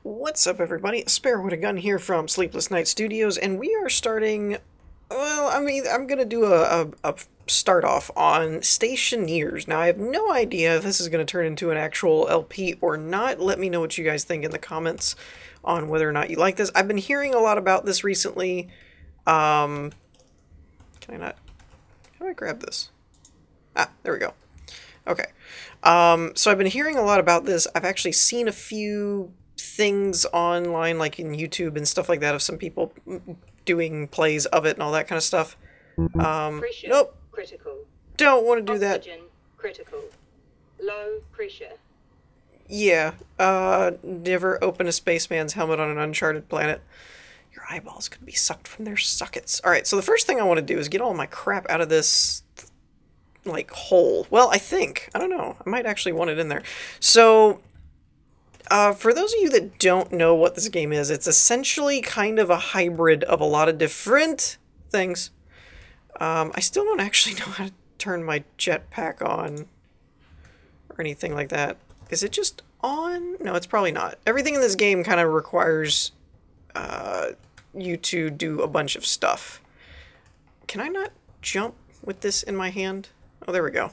What's up, everybody? Spare with a Gun here from Sleepless Night Studios, and we are starting. Well, I'm gonna do a start off on Stationeers. Now, I have no idea if this is gonna turn into an actual LP or not. Let me know what you guys think in the comments on whether or not you like this. I've been hearing a lot about this recently. Can I not? How do I grab this? Ah, there we go. Okay. So I've been hearing a lot about this. I've actually seen a few things online, like in YouTube and stuff like that, of some people doing plays of it and all that kind of stuff. Pressure Nope. critical. Don't want to do that. Oxygen critical. Low pressure. Yeah. Never open a spaceman's helmet on an uncharted planet. Your eyeballs could be sucked from their sockets. Alright, so the first thing I want to do is get all my crap out of this, like, hole. Well, I think. I don't know. I might actually want it in there. So, for those of you that don't know what this game is, it's essentially kind of a hybrid of a lot of different things. I still don't actually know how to turn my jetpack on or anything like that. Is it just on? No, it's probably not. Everything in this game kind of requires you to do a bunch of stuff. Can I not jump with this in my hand? Oh, there we go.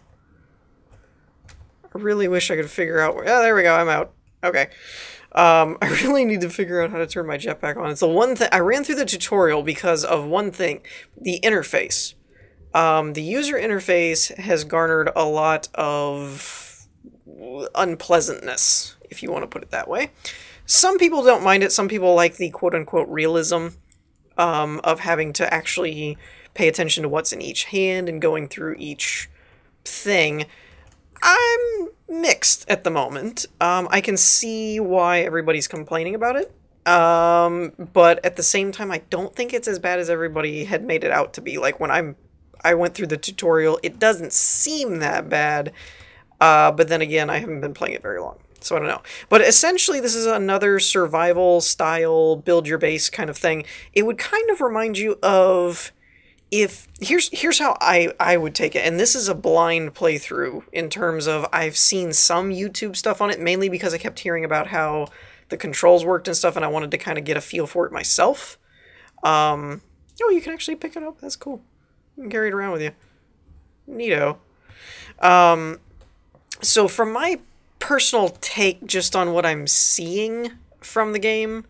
I really wish I could figure out where... Oh, there we go, I'm out. Okay. I really need to figure out how to turn my jetpack on. It's the one thing... I ran through the tutorial because of one thing. The interface. The user interface has garnered a lot of unpleasantness, if you want to put it that way. Some people don't mind it. Some people like the quote-unquote realism of having to actually pay attention to what's in each hand and going through each thing. I'm mixed at the moment. I can see why everybody's complaining about it. But at the same time, I don't think it's as bad as everybody had made it out to be. Like, when I went through the tutorial, it doesn't seem that bad. But then again, I haven't been playing it very long, so I don't know. But essentially, this is another survival style, build your base kind of thing. It would kind of remind you of... Here's how I would take it, and this is a blind playthrough in terms of I've seen some YouTube stuff on it, mainly because I kept hearing about how the controls worked and stuff, and I wanted to kind of get a feel for it myself. Oh, you can actually pick it up. That's cool. You can carry it around with you. Neato. So from my personal take just on what I'm seeing from the game,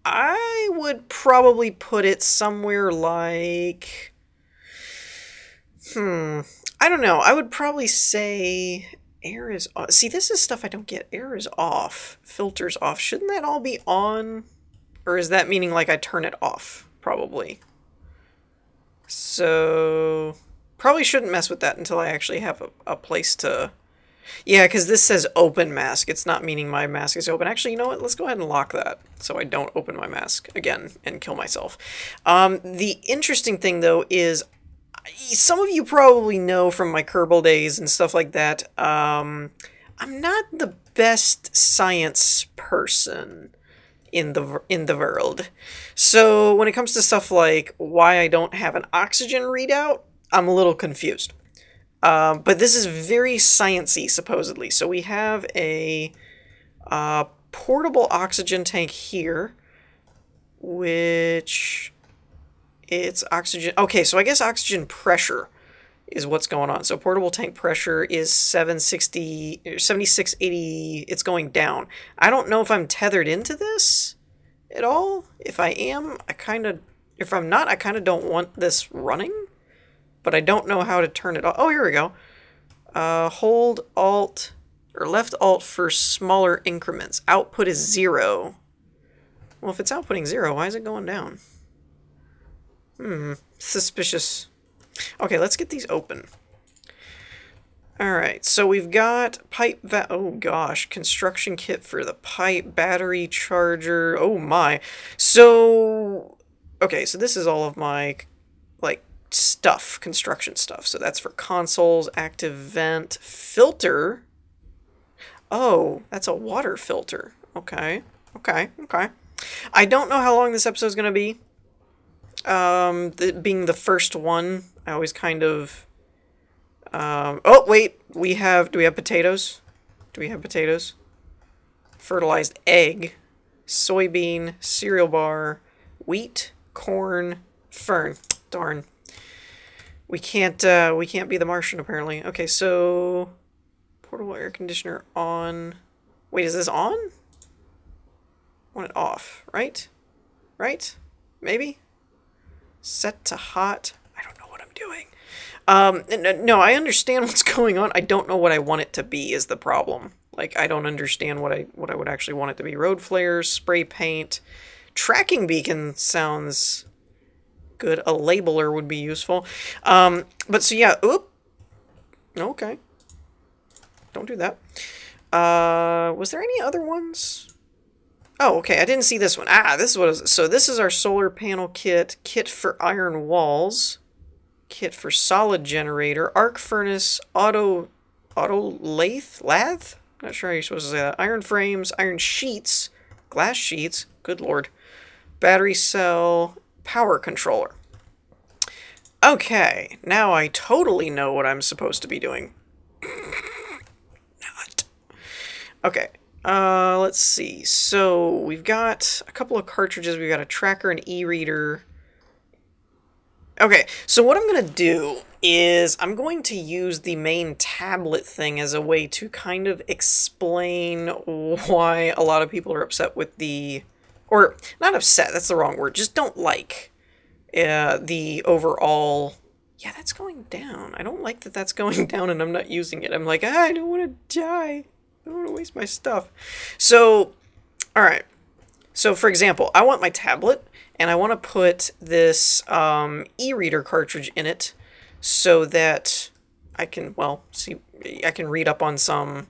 I would probably put it somewhere like... I don't know. I would probably say air is off. See, this is stuff I don't get. Air is off. Filters off. Shouldn't that all be on? Or is that meaning like I turn it off? Probably. So... probably shouldn't mess with that until I actually have a place to... Yeah, because this says open mask. It's not meaning my mask is open. Actually, you know what? Let's go ahead and lock that so I don't open my mask again and kill myself. The interesting thing, though, is some of you probably know from my Kerbal days and stuff like that, I'm not the best science person in the world. So when it comes to stuff like why I don't have an oxygen readout, I'm a little confused. But this is very sciencey, supposedly. So we have a portable oxygen tank here, which it's oxygen. Okay, so I guess oxygen pressure is what's going on. So portable tank pressure is 760, 7680. It's going down. I don't know if I'm tethered into this at all. If I am, if I'm not, I kind of don't want this running. But I don't know how to turn it off. Oh, here we go. Hold Alt, or left Alt for smaller increments. Output is 0. Well, if it's outputting 0, why is it going down? Suspicious. Okay, let's get these open. Alright, so we've got pipe oh gosh, construction kit for the pipe, battery charger, oh my. So, okay, so this is all of my, like, stuff, construction stuff. So that's for consoles, active vent, filter. Oh, that's a water filter. Okay, okay, okay. I don't know how long this episode is going to be. Being the first one, I always kind of... oh, wait, do we have potatoes? Do we have potatoes? fertilized egg, soybean, cereal bar, wheat, corn, fern. Darn. We can't be the Martian apparently. Okay, so portable air conditioner on. Wait, is this on? I want it off, right? Right? Maybe? Set to hot. I don't know what I'm doing. No, I understand what's going on. I don't know what I want it to be is the problem. Like, I don't understand what I would actually want it to be. Road flares, spray paint, tracking beacon sounds good. A labeler would be useful. But so yeah, oop. Okay. Don't do that. Was there any other ones? Oh, okay, I didn't see this one. Ah, this is what is. So this is our solar panel kit, kit for iron walls, kit for solid generator, arc furnace, auto lathe? Not sure how you're supposed to say that. Iron frames, iron sheets, glass sheets, good lord. Battery cell, power controller. Okay, now I totally know what I'm supposed to be doing. Not. Okay. Let's see. So we've got a couple of cartridges. We've got a tracker, an e-reader. Okay, so what I'm going to do is I'm going to use the main tablet thing as a way to kind of explain why a lot of people are upset with the, or not upset, that's the wrong word, just don't like the overall. Yeah, that's going down. I don't like that that's going down and I'm not using it. I'm like, I don't want to die. I don't want to waste my stuff. So, all right. So, for example, I want my tablet, and I want to put this e-reader cartridge in it so that I can, well, see, I can read up on some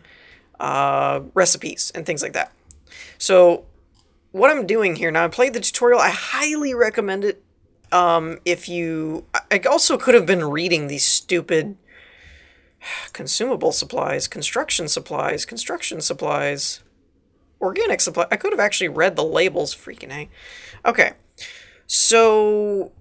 recipes and things like that. So, what I'm doing here, now I played the tutorial. I highly recommend it. If you, I also could have been reading these stupid consumable supplies, construction supplies, organic supply. I could have actually read the labels. Freaking A. Okay, so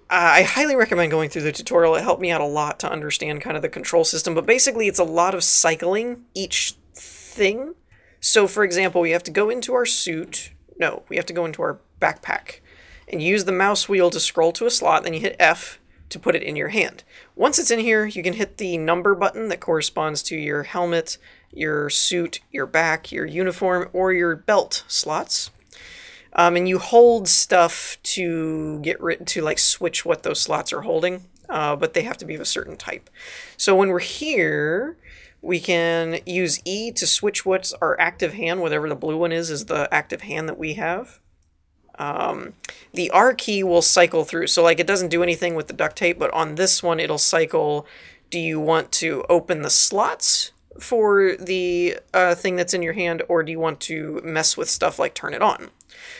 I highly recommend going through the tutorial. It helped me out a lot to understand kind of the control system, but basically it's a lot of cycling each thing. So for example, we have to go into our suit. No, we have to go into our backpack and use the mouse wheel to scroll to a slot, then you hit F to put it in your hand. Once it's in here, you can hit the number button that corresponds to your helmet, your suit, your back, your uniform, or your belt slots. And you hold stuff to get rid to like switch what those slots are holding, but they have to be of a certain type. So when we're here, we can use E to switch what's our active hand, whatever the blue one is the active hand that we have. The R key will cycle through. So like it doesn't do anything with the duct tape, but on this one it'll cycle. Do you want to open the slots for the thing that's in your hand, or do you want to mess with stuff like turn it on?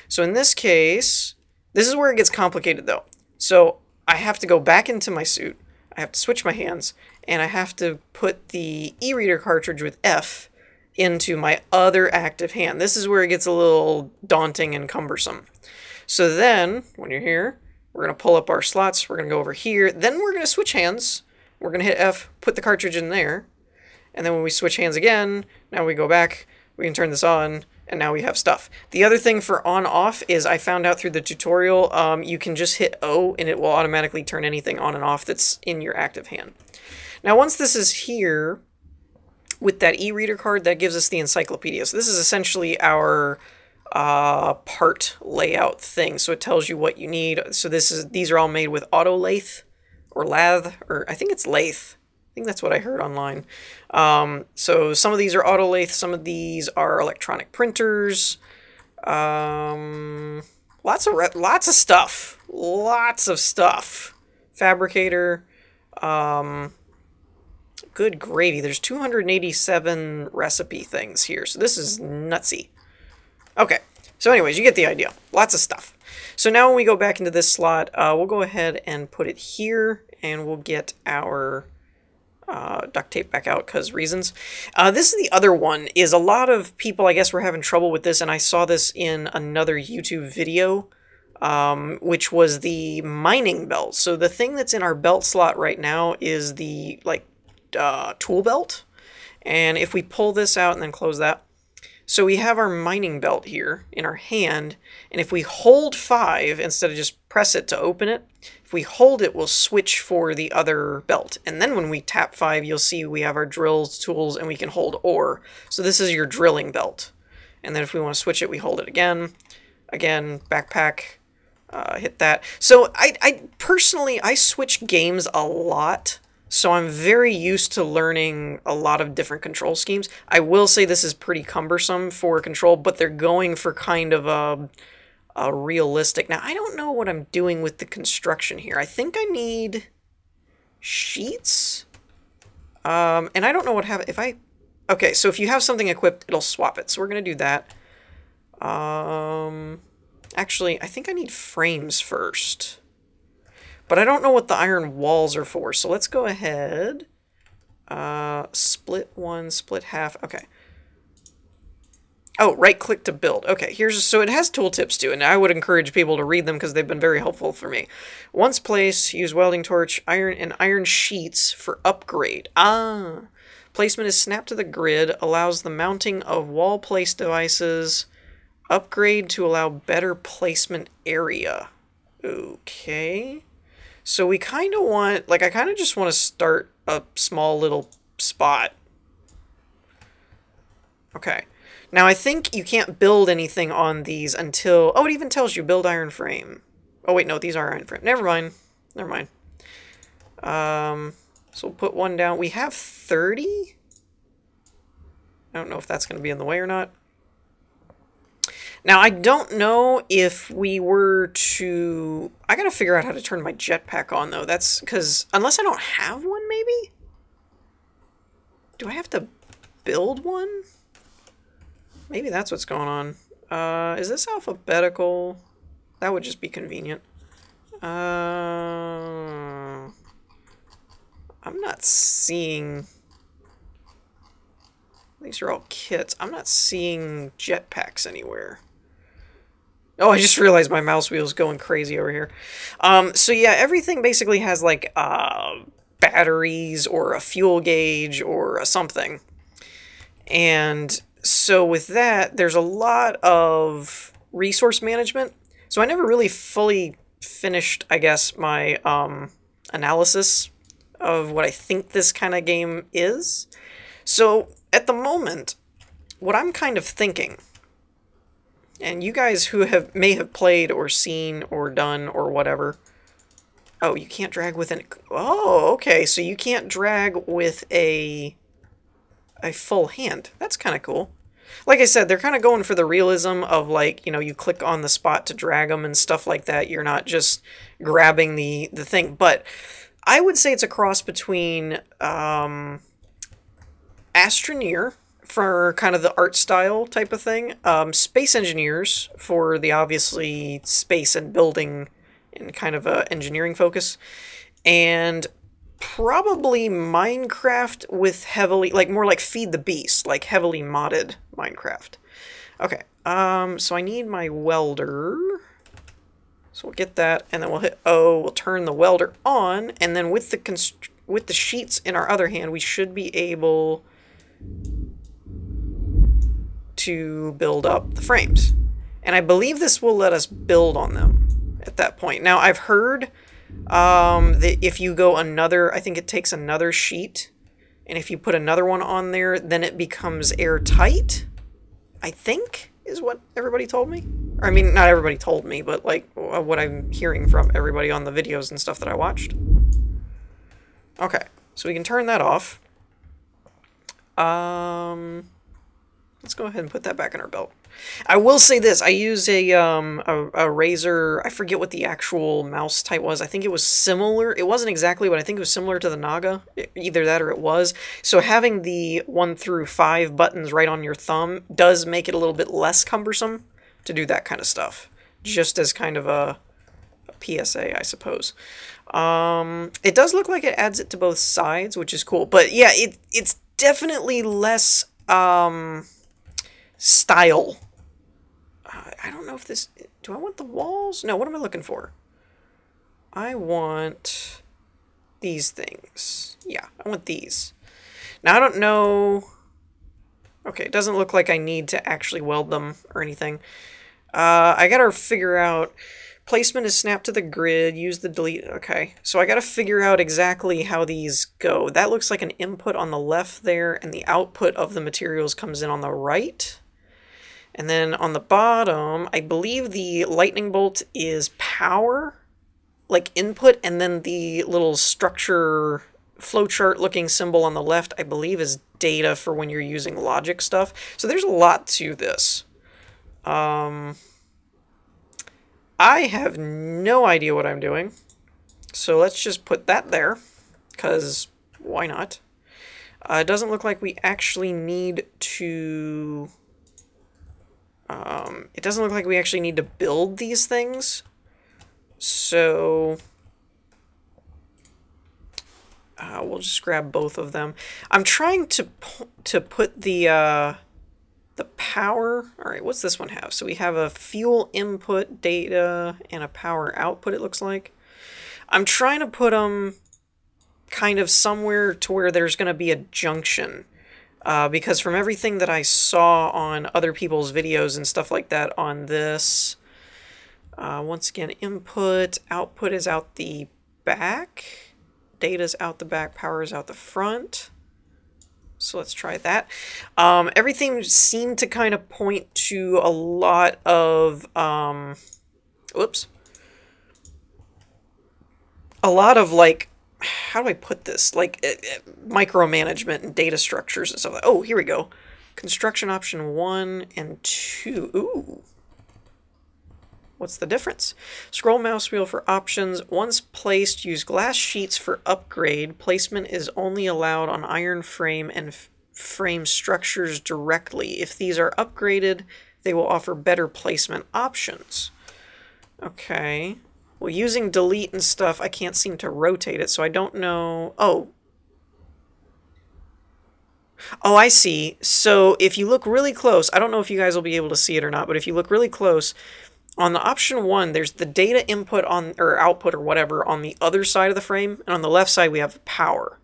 So in this case, this is where it gets complicated though. So I have to go back into my suit, I have to switch my hands, and I have to put the e-reader cartridge with F into my other active hand. This is where it gets a little daunting and cumbersome. So then, when you're here, we're going to pull up our slots, we're going to go over here, then we're going to switch hands, we're going to hit F, put the cartridge in there, and then when we switch hands again, now we go back, we can turn this on, and now we have stuff. The other thing for on-off is I found out through the tutorial, you can just hit O and it will automatically turn anything on and off that's in your active hand. Now once this is here, with that e-reader card, that gives us the encyclopedia. So this is essentially our part layout thing. So it tells you what you need. So these are all made with auto lathe or lathe, or I think it's lathe. I think that's what I heard online. So some of these are auto lathe, some of these are electronic printers. Lots of stuff. Fabricator. Good gravy. There's 287 recipe things here, so this is nutsy. Okay, so anyways, you get the idea. Lots of stuff. So now when we go back into this slot, we'll go ahead and put it here, and we'll get our duct tape back out because reasons. This is the other one, is a lot of people, I guess, were having trouble with this, and I saw this in another YouTube video, which was the mining belt. So the thing that's in our belt slot right now is the, like, tool belt. And if we pull this out and then close that, So we have our mining belt here in our hand, and if we hold 5 instead of just press it to open it, if we hold it, we'll switch for the other belt. And then when we tap 5, you'll see we have our drills, tools, and we can hold ore. So this is your drilling belt. And then if we want to switch it, we hold it again. Again, backpack, hit that. So I personally, I switch games a lot. So I'm very used to learning a lot of different control schemes. I will say this is pretty cumbersome for control, but they're going for kind of a realistic. Now, I don't know what I'm doing with the construction here. I think I need sheets. And I don't know what if I... Okay, so if you have something equipped, it'll swap it. So we're going to do that. Actually, I think I need frames first. But I don't know what the iron walls are for, so let's go ahead. Split one, split half. Okay. Oh, right click to build. Okay, so it has tooltips too, and I would encourage people to read them because they've been very helpful for me. Once placed, use welding torch, iron sheets for upgrade. Placement is snapped to the grid, allows the mounting of wall place devices. Upgrade to allow better placement area. Okay. So we kind of want, like, I kind of just want to start a small little spot. Okay. Now I think you can't build anything on these until, oh, it even tells you build iron frame. Oh wait, no, these are iron frame. Never mind. Never mind. So we'll put one down. We have 30. I don't know if that's going to be in the way or not. Now, I don't know if we were to... I gotta figure out how to turn my jetpack on, though. That's because... Unless I don't have one, maybe? Do I have to build one? Maybe that's what's going on. Is this alphabetical? That would just be convenient. I'm not seeing... These are all kits. I'm not seeing jetpacks anywhere. Oh, I just realized my mouse wheel is going crazy over here. So yeah, everything basically has like batteries or a fuel gauge or a something. And so with that, there's a lot of resource management. So I never really fully finished, I guess, my analysis of what I think this kind of game is. So at the moment, what I'm kind of thinking... And you guys who may have played or seen or done or whatever. Oh, you can't drag with an... Oh, okay. So you can't drag with a full hand. That's kind of cool. Like I said, they're kind of going for the realism of, like, you know, you click on the spot to drag them and stuff like that. You're not just grabbing the thing. But I would say it's a cross between Astroneer, for kind of the art style type of thing. Space Engineers for the obviously space and building and kind of a engineering focus. And probably Minecraft with heavily, like more like Feed the Beast, like heavily modded Minecraft. Okay, so I need my welder. So we'll get that, and then we'll hit O, we'll turn the welder on, and then with the sheets in our other hand, we should be able to build up the frames. And I believe this will let us build on them at that point. Now, I've heard that if you go another, I think it takes another sheet, and if you put another one on there, then it becomes airtight, I think, is what everybody told me. Or, I mean, not everybody told me, but, like, what I'm hearing from everybody on the videos and stuff that I watched. Okay, so we can turn that off. Let's go ahead and put that back in our belt. I will say this, I use a Razer, I forget what the actual mouse type was. I think it was similar. It wasn't exactly, but I think it was similar to the Naga. Either that or it was. So having the 1 through 5 buttons right on your thumb does make it a little bit less cumbersome to do that kind of stuff. Just as kind of a PSA, I suppose. It does look like it adds it to both sides, which is cool. But yeah, it's definitely less style. I don't know if this... Do I want the walls? No, what am I looking for? I want these things. Yeah, I want these. Now, I don't know... Okay, it doesn't look like I need to actually weld them or anything. I gotta figure out... Placement is snapped to the grid, use the delete... Okay, so I gotta figure out exactly how these go. That looks like an input on the left there, and the output of the materials comes in on the right. And then on the bottom, I believe the lightning bolt is power, like input, and then the little structure flowchart looking symbol on the left, I believe, is data for when you're using logic stuff. So there's a lot to this. I have no idea what I'm doing, so let's just put that there, because why not? It doesn't look like we actually need to... it doesn't look like we actually need to build these things, so... we'll just grab both of them. I'm trying to put the power... Alright, what's this one have? So we have a fuel input data and a power output, it looks like. I'm trying to put them kind of somewhere to where there's going to be a junction. Because from everything that I saw on other people's videos and stuff like that on this... once again, input, output is out the back. Data's out the back, power is out the front. So let's try that. Everything seemed to kind of point to a lot of, whoops. A lot of, like, how do I put this? Like, micromanagement and data structures and stuff. Oh, here we go. Construction option 1 and 2. Ooh. What's the difference? Scroll mouse wheel for options. Once placed, use glass sheets for upgrade. Placement is only allowed on iron frame and frame structures directly. If these are upgraded, they will offer better placement options. Okay. Well, using delete and stuff, I can't seem to rotate it, so I don't know... Oh. Oh, I see. So if you look really close, I don't know if you guys will be able to see it or not, but if you look really close... On the option 1, there's the data input on or output or whatever on the other side of the frame, and on the left side we have power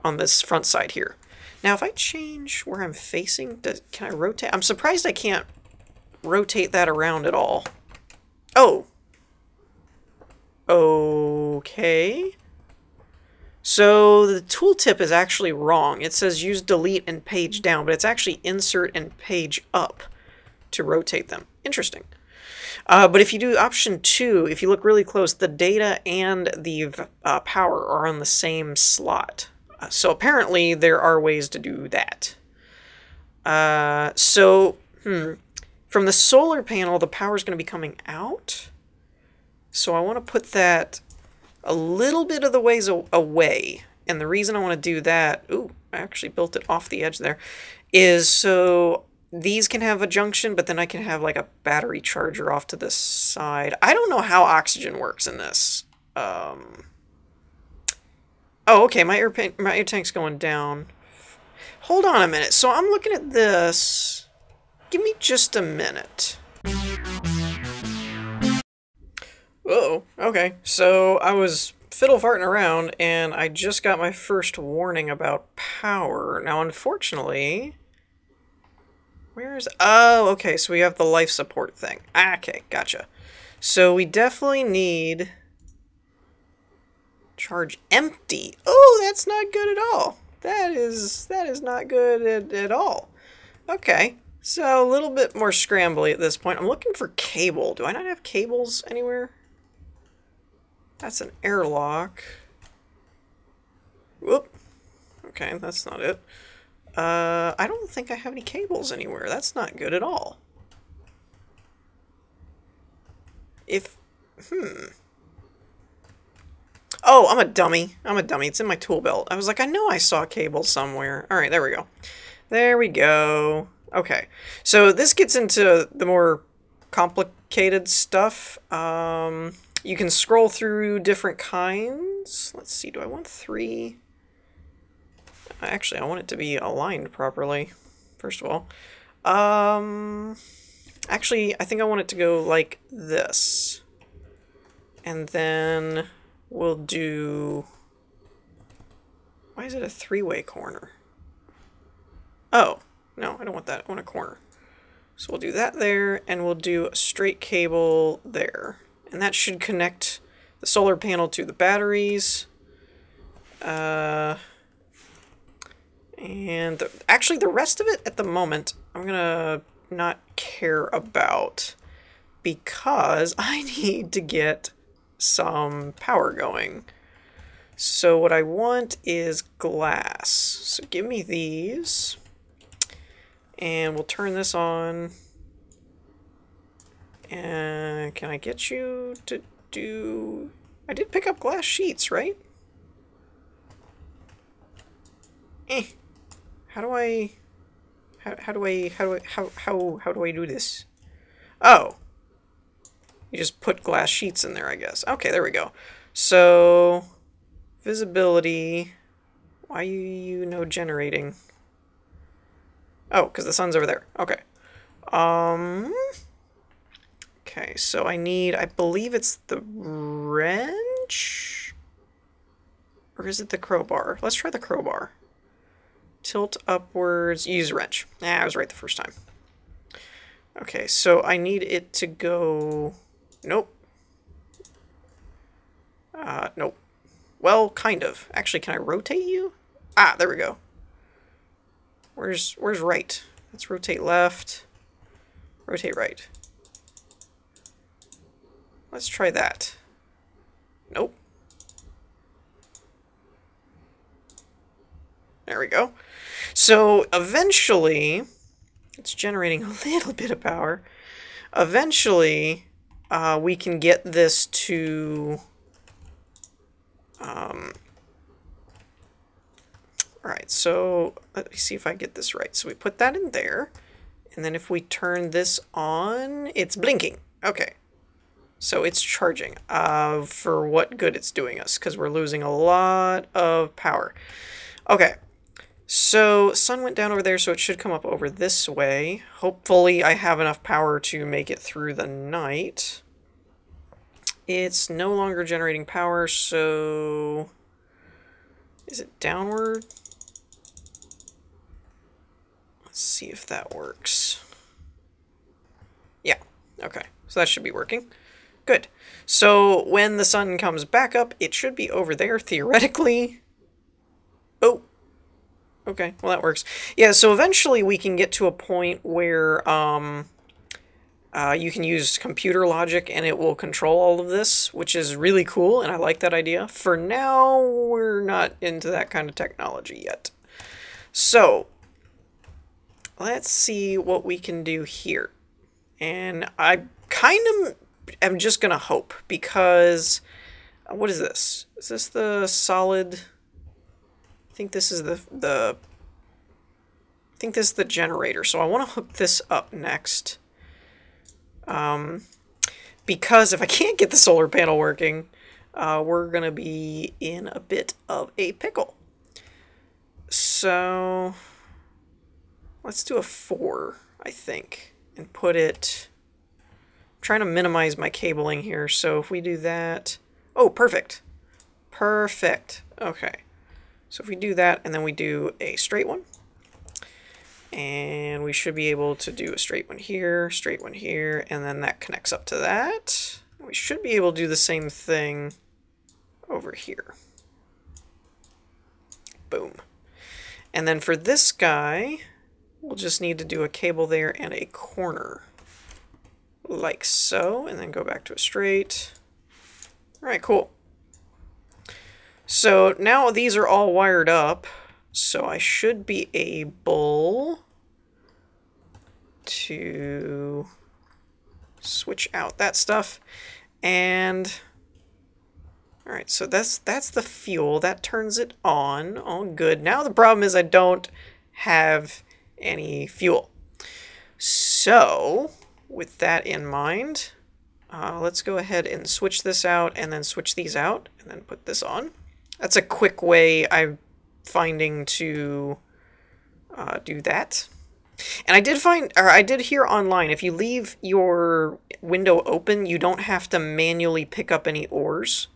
on this front side here. Now if I change where I'm facing, can I rotate? I'm surprised I can't rotate that around at all. Oh. Okay. So the tooltip is actually wrong. It says use delete and page down, but it's actually insert and page up to rotate them. Interesting. But if you do option 2, if you look really close, the data and the power are on the same slot. So apparently there are ways to do that. From the solar panel, the power is going to be coming out. So I want to put that a little bit of the ways away. And the reason I want to do that, ooh, I actually built it off the edge there, is so... These can have a junction, but then I can have like a battery charger off to the side. I don't know how oxygen works in this. Oh, okay, my air tank's going down. Hold on a minute. So I'm looking at this. Give me just a minute. Oh, okay. So I was fiddle farting around, and I just got my first warning about power. Now, unfortunately... Where's... Oh, okay, so we have the life support thing. Ah, okay, gotcha. So we definitely need... Charge empty. Oh, that's not good at all. That is not good at all. Okay, so a little bit more scrambly at this point. I'm looking for cable. Do I not have cables anywhere? That's an airlock. Whoop. Okay, that's not it. I don't think I have any cables anywhere. That's not good at all. Oh, I'm a dummy. It's in my tool belt. I was like, I know I saw cables somewhere. Alright, there we go. There we go. Okay. So this gets into the more complicated stuff. You can scroll through different kinds. Let's see, do I want 3? Actually, I want it to be aligned properly, first of all. Actually, I think I want it to go like this. And then we'll do... Why is it a 3-way corner? Oh, No, I don't want that. I want a corner. So we'll do that there, and we'll do a straight cable there. And that should connect the solar panel to the batteries. And actually, the rest of it at the moment, I'm gonna not care about because I need to get some power going. So what I want is glass. So give me these. And we'll turn this on. And can I get you to do... I did pick up glass sheets, right? How do I do this? Oh. You just put glass sheets in there, I guess. Okay, there we go. So, visibility. Why you no generating? Oh, because the sun's over there. Okay. Okay, so I need, I believe it's the wrench? Or is it the crowbar? Let's try the crowbar. Tilt upwards, use wrench. I was right the first time. Okay, so I need it to go... Nope. Nope. Well, kind of. Actually, can I rotate you? Ah, there we go. Where's right? Let's rotate left. Rotate right. Let's try that. Nope. There we go. So eventually, it's generating a little bit of power. Eventually, we can get this to... Alright, so let me see if I get this right. So we put that in there, and then if we turn this on, it's blinking. Okay. So it's charging. For what good it's doing us, because we're losing a lot of power. Okay. So sun went down over there, so it should come up over this way. Hopefully I have enough power to make it through the night. It's no longer generating power, so... Is it downward? Let's see if that works. Yeah, okay. So that should be working. Good. So when the sun comes back up, it should be over there, theoretically. Oh. Okay, well that works. Yeah, so eventually we can get to a point where you can use computer logic and it will control all of this, which is really cool, and I like that idea. For now, we're not into that kind of technology yet. So, let's see what we can do here. And I kind of am just going to hope, because... what is this? Is this the solid... I think this is the generator, so I want to hook this up next. Because if I can't get the solar panel working, we're going to be in a bit of a pickle. So let's do a 4, I think, and put it... I'm trying to minimize my cabling here, so if we do that... Oh, perfect. Perfect. Okay. So if we do that, and then we do a straight one, and we should be able to do a straight one here, and then that connects up to that. We should be able to do the same thing over here. Boom. And then for this guy, we'll just need to do a cable there and a corner. Like so, and then go back to a straight. All right, cool. So now these are all wired up, so I should be able to switch out that stuff. And all right, so that's the fuel. That turns it on. All good. Now the problem is I don't have any fuel. So with that in mind, let's go ahead and switch this out and then switch these out and then put this on. That's a quick way I'm finding to do that. And I did hear online, if you leave your window open, you don't have to manually pick up any ores.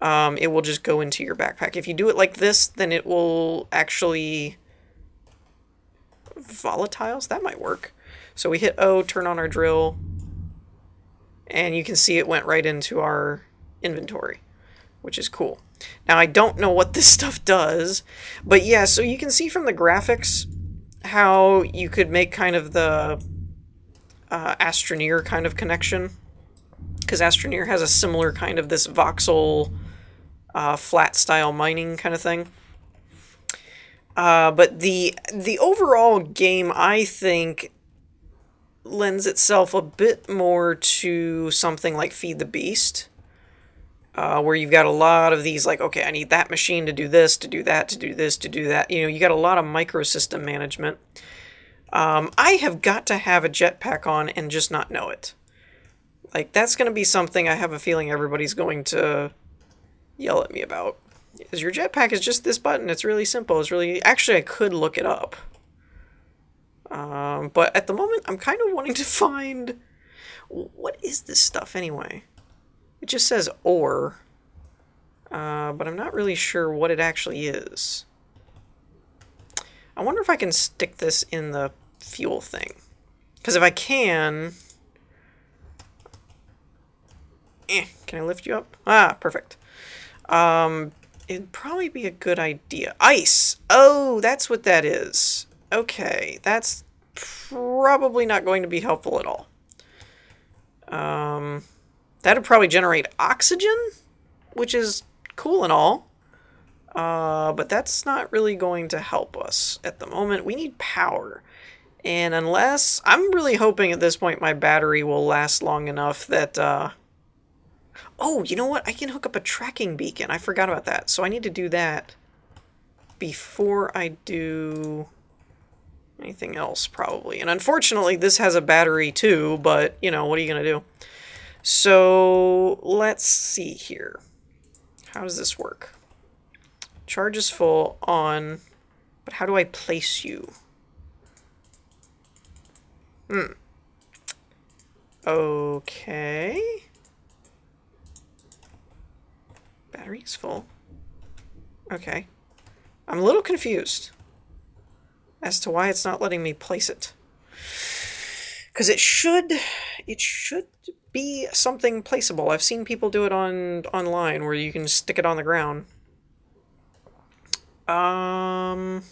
It will just go into your backpack. If you do it like this, then it will actually volatiles. That might work. So we hit O, turn on our drill, and you can see it went right into our inventory, which is cool. Now, I don't know what this stuff does, but yeah, so you can see from the graphics how you could make kind of the Astroneer kind of connection, because Astroneer has a similar kind of this voxel flat style mining kind of thing. But the overall game, I think, lends itself a bit more to something like Feed the Beast, where you've got a lot of these, like, okay, I need that machine to do this, to do that, to do this, to do that. You know, you got a lot of microsystem management. I have got to have a jetpack on and just not know it. Like, that's going to be something I have a feeling everybody's going to yell at me about. Is your jetpack is just this button. It's really simple. It's really... Actually, I could look it up. But at the moment, I'm kind of wanting to find... What is this stuff, anyway? It just says ore. But I'm not really sure what it actually is. I wonder if I can stick this in the fuel thing. Because if I can... can I lift you up? Ah, perfect. It'd probably be a good idea. Ice! Oh, that's what that is. Okay, that's probably not going to be helpful at all. That'd probably generate oxygen, which is cool and all. But that's not really going to help us at the moment. We need power. And unless... I'm really hoping at this point my battery will last long enough that... Oh, you know what? I can hook up a tracking beacon. I forgot about that. So I need to do that before I do anything else, probably. And unfortunately, this has a battery too, but, you know, what are you going to do? So let's see here. How does this work? Charge is full on, but how do I place you? Okay. Battery is full. Okay. I'm a little confused as to why it's not letting me place it. Because it should be something placeable. I've seen people do it online where you can stick it on the ground. Can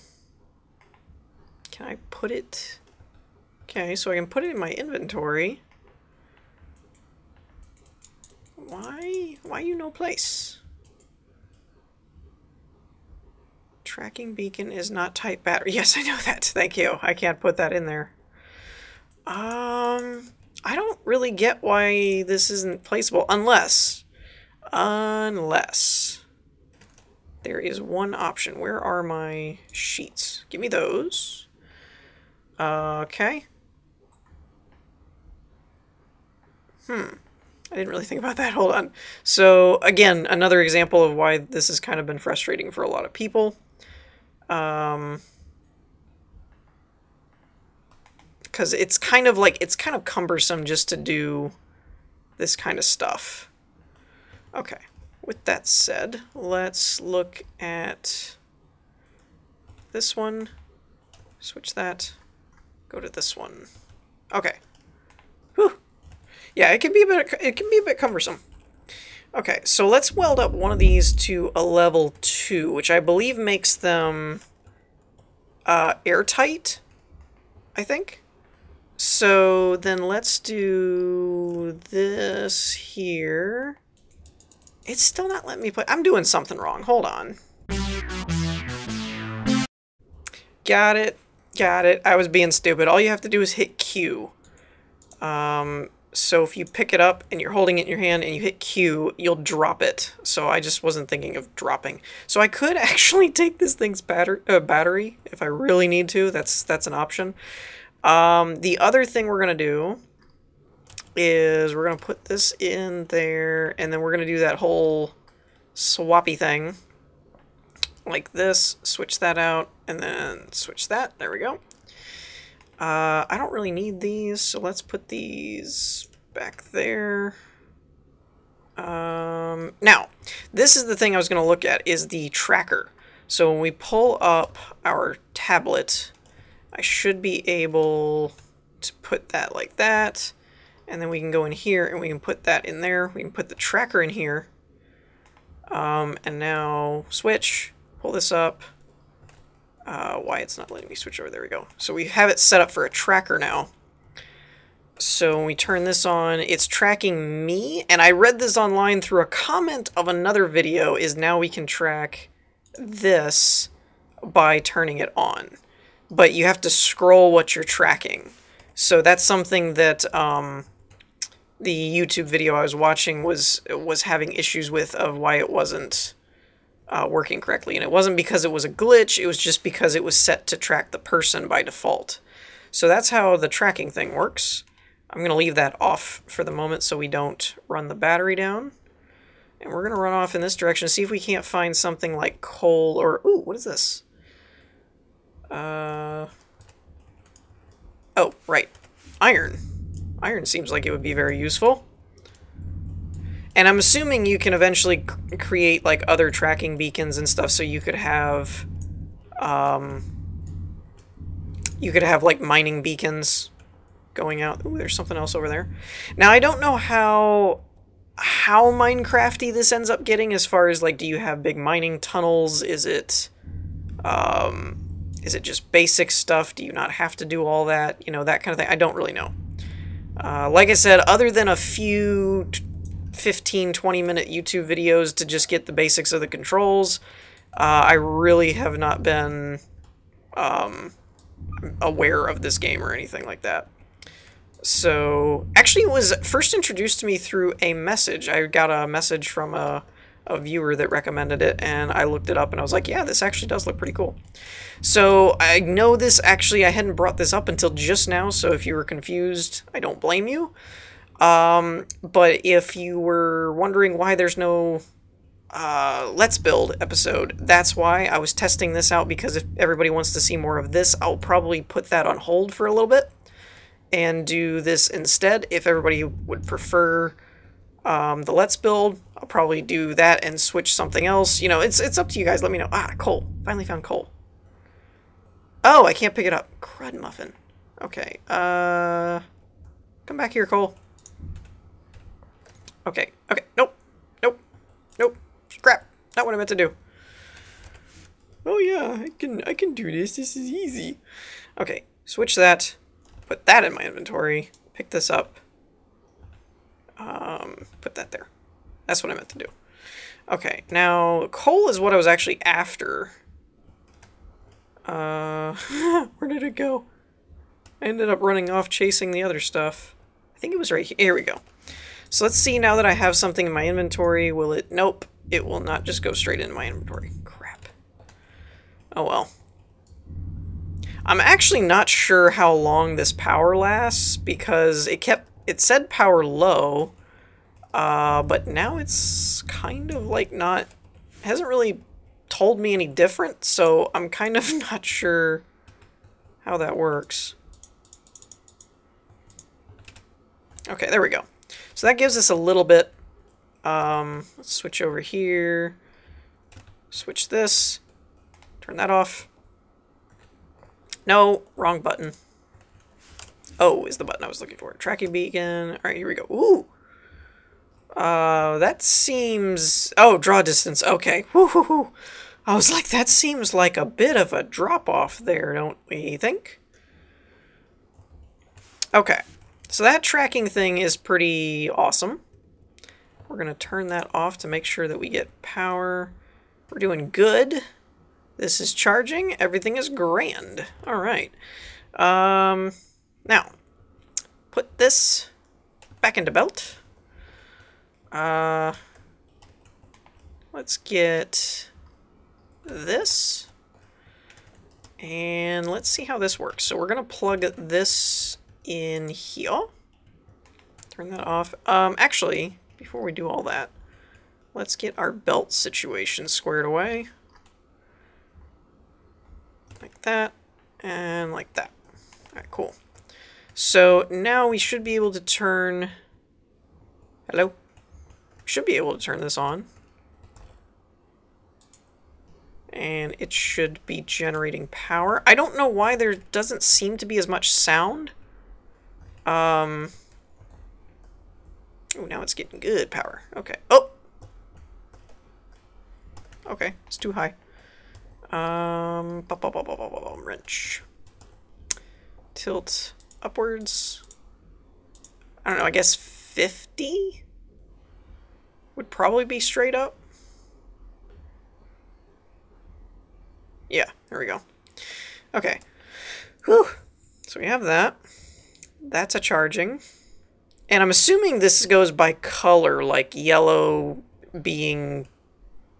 I put it... Okay, so I can put it in my inventory. Why you no place? Tracking beacon is not type battery. Yes, I know that. Thank you. I can't put that in there. I don't really get why this isn't placeable unless there is one option. Where are my sheets? Give me those. Okay. I didn't really think about that. Hold on. So, again, another example of why this has kind of been frustrating for a lot of people. Because it's kind of cumbersome just to do this kind of stuff. Okay. With that said, let's look at this one. Switch that. Go to this one. Okay. Whew. Yeah, it can be a bit cumbersome. Okay, so let's weld up one of these to a level 2, which I believe makes them airtight, I think. So then let's do this here. It's still not letting me play. I'm doing something wrong. Hold on. Got it. Got it. I was being stupid. All you have to do is hit Q. So if you pick it up and you're holding it in your hand and you hit Q, you'll drop it. So I just wasn't thinking of dropping. So I could actually take this thing's battery if I really need to. That's an option. The other thing we're going to do is we're going to put this in there, and then we're going to do that whole swappy thing. Like this, switch that out, and then switch that. There we go. I don't really need these, so let's put these back there. Now, this is the thing I was going to look at, is the tracker. So when we pull up our tablet, I should be able to put that like that. And then we can go in here and we can put that in there. We can put the tracker in here. And now switch, pull this up. Why it's not letting me switch over, there we go. So we have it set up for a tracker now. So when we turn this on, it's tracking me, and I read this online through a comment of another video, is now we can track this by turning it on. But you have to scroll what you're tracking. So that's something that the YouTube video I was watching was having issues with, of why it wasn't working correctly. And it wasn't because it was a glitch, it was just because it was set to track the person by default. So that's how the tracking thing works. I'm going to leave that off for the moment so we don't run the battery down. And we're going to run off in this direction, see if we can't find something like coal or... Ooh, what is this? Oh, right. Iron. Iron seems like it would be very useful. And I'm assuming you can eventually create like other tracking beacons and stuff, so you could have... like mining beacons going out. Ooh, there's something else over there. Now, I don't know how Minecrafty this ends up getting, as far as like, do you have big mining tunnels? Is it just basic stuff? Do you not have to do all that? You know, that kind of thing. I don't really know. Like I said, other than a few 15-20 minute YouTube videos to just get the basics of the controls, I really have not been aware of this game or anything like that. So, actually, it was first introduced to me through a message. I got a message from a viewer that recommended it, and I looked it up, and I was like, yeah, this actually does look pretty cool. So, I know this, actually, I hadn't brought this up until just now, so if you were confused, I don't blame you. But if you were wondering why there's no Let's Build episode, that's why. I was testing this out, because if everybody wants to see more of this, I'll probably put that on hold for a little bit and do this instead. If everybody would prefer the Let's Build, I'll probably do that and switch something else. You know, it's up to you guys. Let me know. Ah, coal. Finally found coal. Oh, I can't pick it up. Crud muffin. Okay. Come back here, coal. Okay. Okay. Nope. Nope. Nope. Crap. Not what I meant to do. Oh yeah, I can do this. This is easy. Okay. Switch that. Put that in my inventory. Pick this up. Put that there. That's what I meant to do. Okay, now coal is what I was actually after. Where did it go? I ended up running off chasing the other stuff. I think it was right here. Here we go. So let's see, now that I have something in my inventory, will it... Nope, it will not just go straight into my inventory. Crap. Oh well. I'm actually not sure how long this power lasts, because it said power low, but now it's kind of like not, hasn't really told me any different, so I'm kind of not sure how that works. Okay, there we go. So that gives us a little bit. Let's switch over here, switch this, turn that off. No, wrong button. Oh, is the button I was looking for. Tracking beacon. All right, here we go. Ooh. That seems... Oh, draw distance. Okay. Woo-hoo-hoo. I was like, that seems like a bit of a drop-off there, don't we think? Okay. So that tracking thing is pretty awesome. We're going to turn that off to make sure that we get power. We're doing good. This is charging. Everything is grand. All right. Now, put this back into belt. Let's get this. And let's see how this works. So we're going to plug this in here. Turn that off. Actually, before we do all that, let's get our belt situation squared away. Like that, and like that. Alright, cool. So now we should be able to turn... Hello? Should be able to turn this on. And it should be generating power. I don't know why there doesn't seem to be as much sound. Oh, now it's getting good power. Okay. Oh! Okay, it's too high. Wrench. Tilt upwards. I don't know, I guess 50 would probably be straight up. Yeah, there we go. Okay. Whew. So we have that. That's a charging. And I'm assuming this goes by color, like yellow being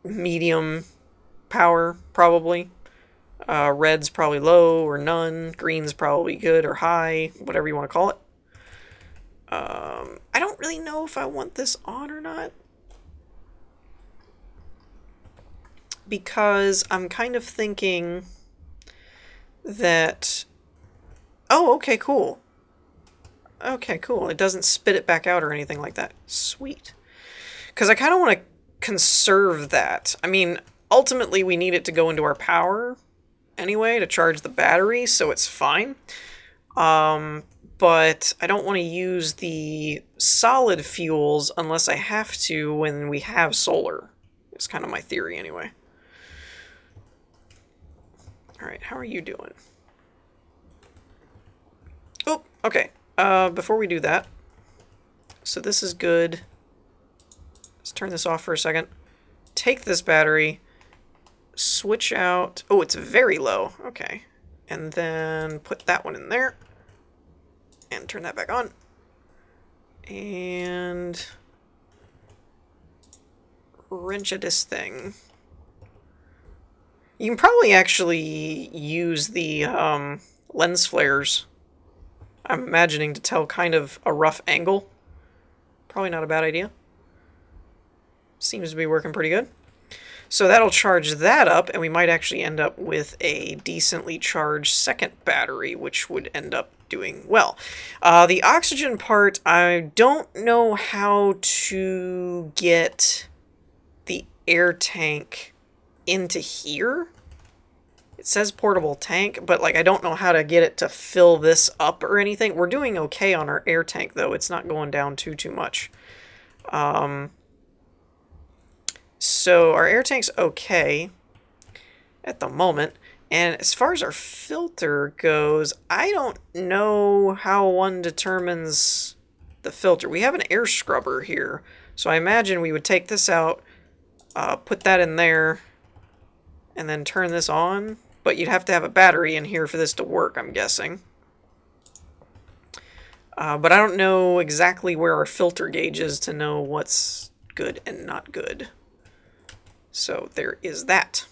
medium power, probably. Red's probably low or none. Green's probably good or high, whatever you want to call it. I don't really know if I want this on or not. Because I'm kind of thinking that... Oh, okay, cool. Okay, cool. It doesn't spit it back out or anything like that. Sweet. Because I kind of want to conserve that. I mean, ultimately we need it to go into our power anyway to charge the battery, so it's fine. But I don't want to use the solid fuels unless I have to when we have solar. It's kind of my theory anyway. Alright, how are you doing? Oh, okay. Before we do that, so this is good. Let's turn this off for a second. Take this battery, switch out. Oh, it's very low. Okay. And then put that one in there. And turn that back on. And wrench at this thing. You can probably actually use the lens flares, I'm imagining, to tell kind of a rough angle. Probably not a bad idea. Seems to be working pretty good. So that'll charge that up, and we might actually end up with a decently charged second battery, which would end up doing well. The oxygen part, I don't know how to get the air tank into here. It says portable tank, but like I don't know how to get it to fill this up or anything. We're doing okay on our air tank though. It's not going down too much. So our air tank's okay at the moment. And as far as our filter goes, I don't know how one determines the filter. We have an air scrubber here. So I imagine we would take this out, put that in there, and then turn this on. But you'd have to have a battery in here for this to work, I'm guessing. But I don't know exactly where our filter gauge is to know what's good and not good. So there is that.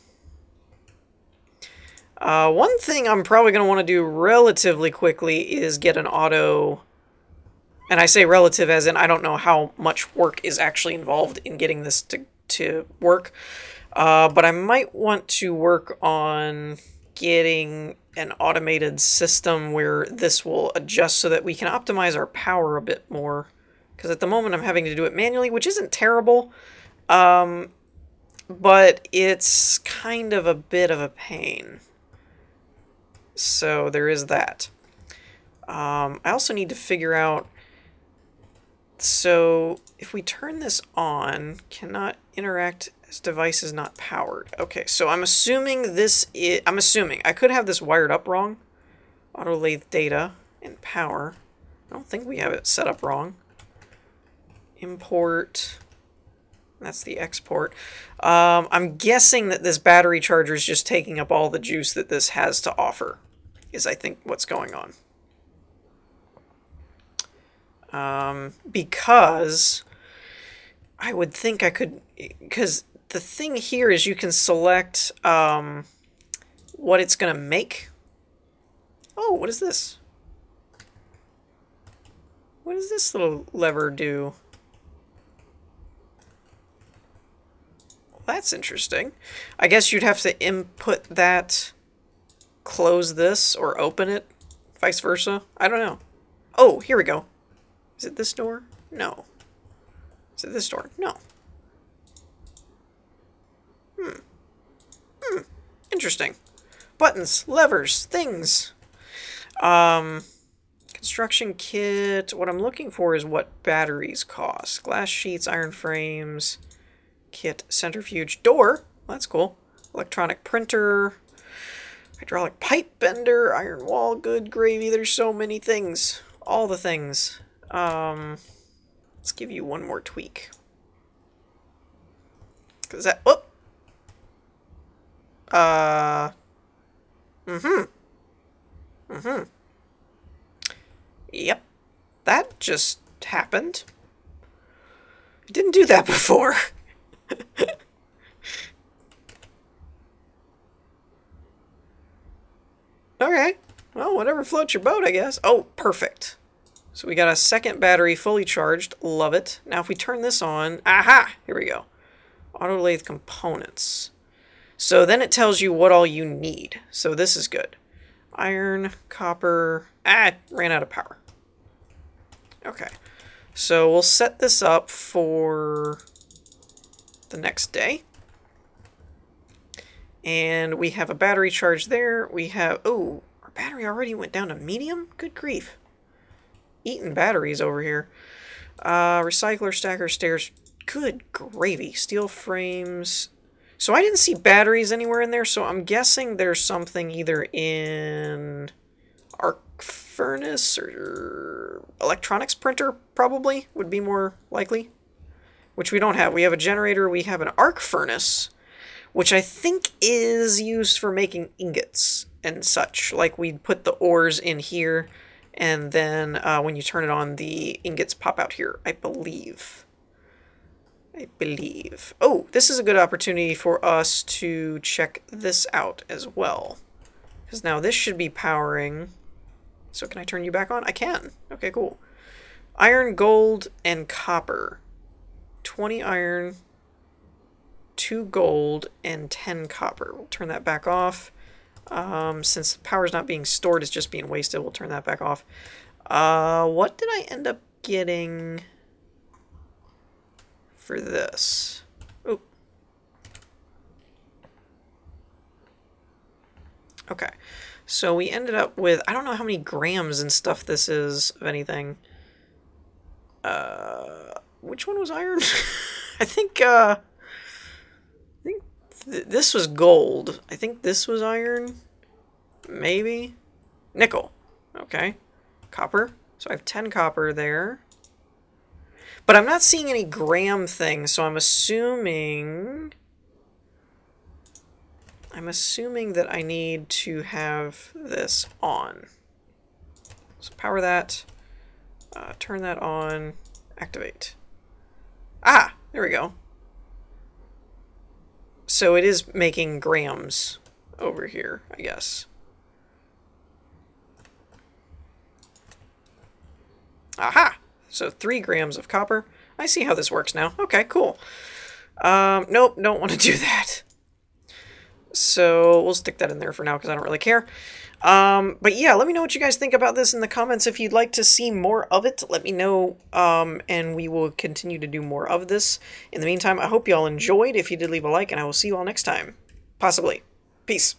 One thing I'm probably going to want to do relatively quickly is get an auto... And I say relative as in I don't know how much work is actually involved in getting this to work. But I might want to work on getting an automated system where this will adjust so that we can optimize our power a bit more. Because at the moment I'm having to do it manually, which isn't terrible. But it's kind of a bit of a pain. So there is that. I also need to figure out... So if we turn this on, cannot interact... This device is not powered. Okay, so I'm assuming this is... I'm assuming. I could have this wired up wrong. Auto lathe data and power. I don't think we have it set up wrong. Import. That's the export. I'm guessing that this battery charger is just taking up all the juice that this has to offer. Is I think what's going on. Because I would think I could... Because... The thing here is you can select what it's going to make. Oh, what is this? What does this little lever do? Well, that's interesting. I guess you'd have to input that, close this, or open it, vice versa. I don't know. Oh, here we go. Is it this door? No. Is it this door? No. Interesting. Buttons, levers, things. Construction kit. What I'm looking for is what batteries cost. Glass sheets, iron frames, kit, centrifuge, door. That's cool. Electronic printer, hydraulic pipe bender, iron wall, good gravy. There's so many things. All the things. Let's give you one more tweak. Cause that, oh! Yep. That just happened. It didn't do that before. Okay. Well, whatever floats your boat, I guess. Oh, perfect. So we got a second battery fully charged. Love it. Now if we turn this on... Aha! Here we go. Auto lathe components. So then it tells you what all you need. So this is good. Iron, copper... it ran out of power. Okay. So we'll set this up for the next day. And we have a battery charge there. We have... Oh, our battery already went down to medium? Good grief. Eating batteries over here. Recycler, stacker, stairs. Good gravy. Steel frames. So I didn't see batteries anywhere in there, so I'm guessing there's something either in arc furnace or electronics printer, probably, would be more likely. Which we don't have. We have a generator, we have an arc furnace, which I think is used for making ingots and such. Like we'd put the ores in here, and then when you turn it on, the ingots pop out here, I believe. Oh, this is a good opportunity for us to check this out as well. Because now this should be powering... So can I turn you back on? I can. Okay, cool. Iron, gold, and copper. 20 iron, 2 gold, and 10 copper. We'll turn that back off. Since the power's not being stored, it's just being wasted, we'll turn that back off. What did I end up getting for this? Oop. Okay. So we ended up with, I don't know how many grams and stuff this is of anything. Which one was iron? I think this was gold. I think this was iron. Maybe. Nickel. Okay. Copper. So I have 10 copper there. But I'm not seeing any gram thing, so I'm assuming that I need to have this on. So power that. Turn that on. Activate. Ah! There we go. So it is making grams over here, I guess. Aha! So 3 grams of copper. I see how this works now. Okay, cool. Nope, don't want to do that. So we'll stick that in there for now because I don't really care. But yeah, let me know what you guys think about this in the comments. If you'd like to see more of it, let me know, and we will continue to do more of this. In the meantime, I hope you all enjoyed. If you did, leave a like, and I will see you all next time. Possibly. Peace.